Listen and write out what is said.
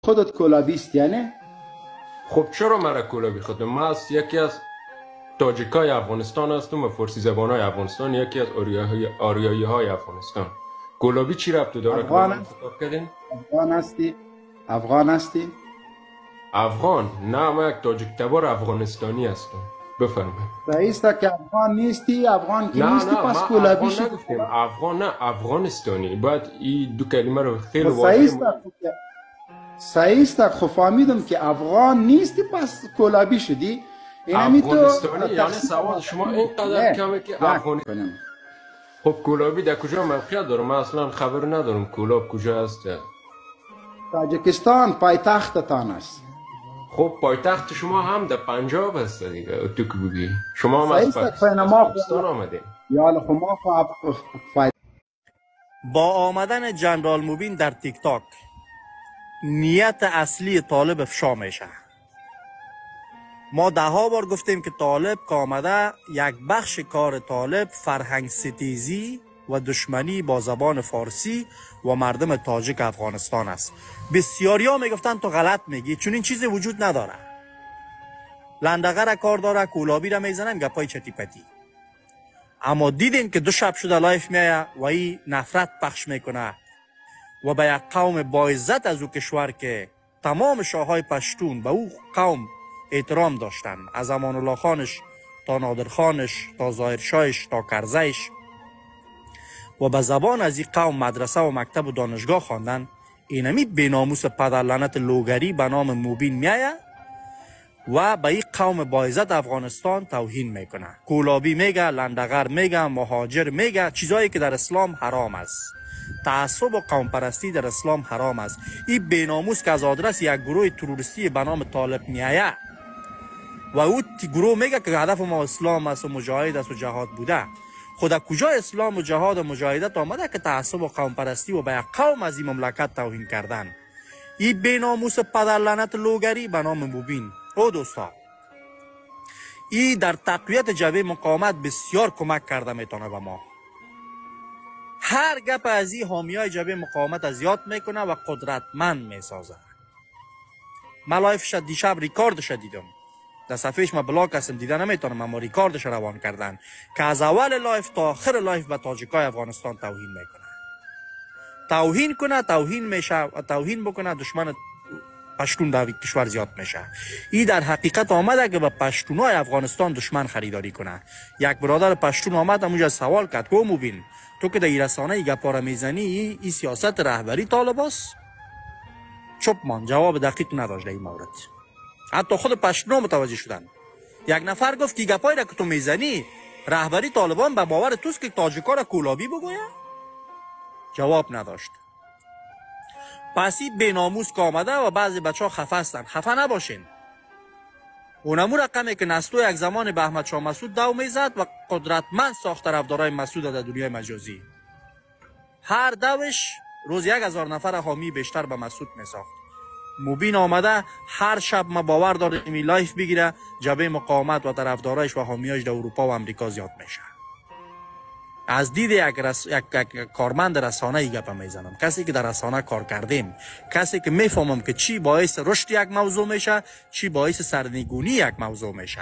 خودت کلابیست یعنی؟ خب چرا مرا کلابی خودم؟ من یکی از تاجیکای افغانستان هستم و فارسی زبانای افغانستان، یکی از آریایی های افغانستان. گلابی چی ربط داره؟ افغان هستی؟ افغان هستی؟ افغان؟ نه، من یک تاجیک تبار افغانستانی هستم. بفرمایید. رئیس تا که افغان نیستی، افغان که نیستی پس ما کلابی افغان نگفتیم. افغان نه، افغانستانی. باید این دو کلمه رو خیلی صحیح است. خب فهمیدم که افغان نیستی پس کلابی شدی. افغانستانی یعنی سواد شما اینقدر کمه که افغانی. خب کلابی در کجا موقعیت داره؟ من اصلا خبر ندارم کلاب کجا است. تاجیکستان پایتختتان است. خب پایتخت شما هم در پنجاب است دیگه. تو که بگی شما هم از پاکستان آمدین. یا خب ما با آمدن جنرال موبین در تیک تاک نیت اصلی طالب افشا میشه. ما 10 بار گفتیم که طالب که آمده، یک بخش کار طالب فرهنگ ستیزی و دشمنی با زبان فارسی و مردم تاجیک افغانستان است. بسیاری ها میگفتن تو غلط میگی، چون این چیزی وجود نداره. لندغه را کار داره، کولابی را میزنن، گپای چتی پتی. اما دیدیم که 2 شب شده لایف میایه و این نفرت پخش میکنه و به یک قوم با عزت از او کشور که تمام شاههای پشتون به او قوم احترام داشتن، از امان الله خانش تا نادر خانش تا ظاهر شاهش تا کرزیش، و به زبان از این قوم مدرسه و مکتب و دانشگاه خواندن. اینمی بیناموس پدرلعنت لوگری به نام موبین میایه و به این قوم با عزت افغانستان توهین میکنه. کولابی میگه، لندغر میگه، مهاجر میگه، چیزایی که در اسلام حرام است. تعصب و قوم پرستی در اسلام حرام است. این بیناموس که از آدرس یک گروه تروریستی به نام طالب میایه و او گروه میگه که هدف ما اسلام است و مجاهد است و جهاد بوده. خدا کجا اسلام و جهاد و مجاهدت آمده که تعصب و قوم پرستی و به یک قوم از این مملکت توهین کردن؟ این بیناموس پدرلعنت لوگری به نام موبین. او دوستا، این در تقویت جبهه مقاومت بسیار کمک کرده میتونه به ما. هر گپ از این حامیای جبهه مقاومت از یاد میکنه و قدرتمند میسازه. من لایفش دیشب ریکاردش دیدم، در صفحهش ما بلاک هستم، دیده نمیتونم، اما ریکاردش روان کردن که از اول لایف تا آخر لایف به تاجیکای افغانستان توهین میکنه. توهین کنه، توهین میشه و توهین بکنه، دشمن پشتون در کشور زیاد میشه. این در حقیقت آمده که به پشتونای افغانستان دشمن خریداری کنه. یک برادر پشتون آمد اونجا سوال کرد، کو موبین تو که در این رسانه ای گپا میزنی، این سیاست رهبری طالب است؟ چپ مان، جواب دقیق نداشت در این مورد. حتی خود پشتونا متوجه شدن. یک نفر گفت که گپایی را که تو میزنی رهبری طالبان به باور توست که تاجیکا را کولابی بگویه؟ جواب نداشت. پس این بیناموس که آمده و بعضی بچه ها خفه هستن. خفه نباشین. اونمو رقمی که نسلو یک زمان به احمد شاه مسعود دو میزد و قدرتمند ساخت طرفدارای مسعود در دنیای مجازی. هر دوش روز 1000 نفر حامی بیشتر به مسعود میساخت. موبین آمده هر شب ما باور داریم این لایف بگیره، جبهه مقاومت و طرفدارایش و حامیاش در اروپا و امریکا زیاد میشه. از دید یک کارمند رسانه ای گپ میزنم، کسی که در رسانه کار کردیم، کسی که میفهمم که چی باعث رشد یک موضوع میشه، چی باعث سرنگونی یک موضوع میشه.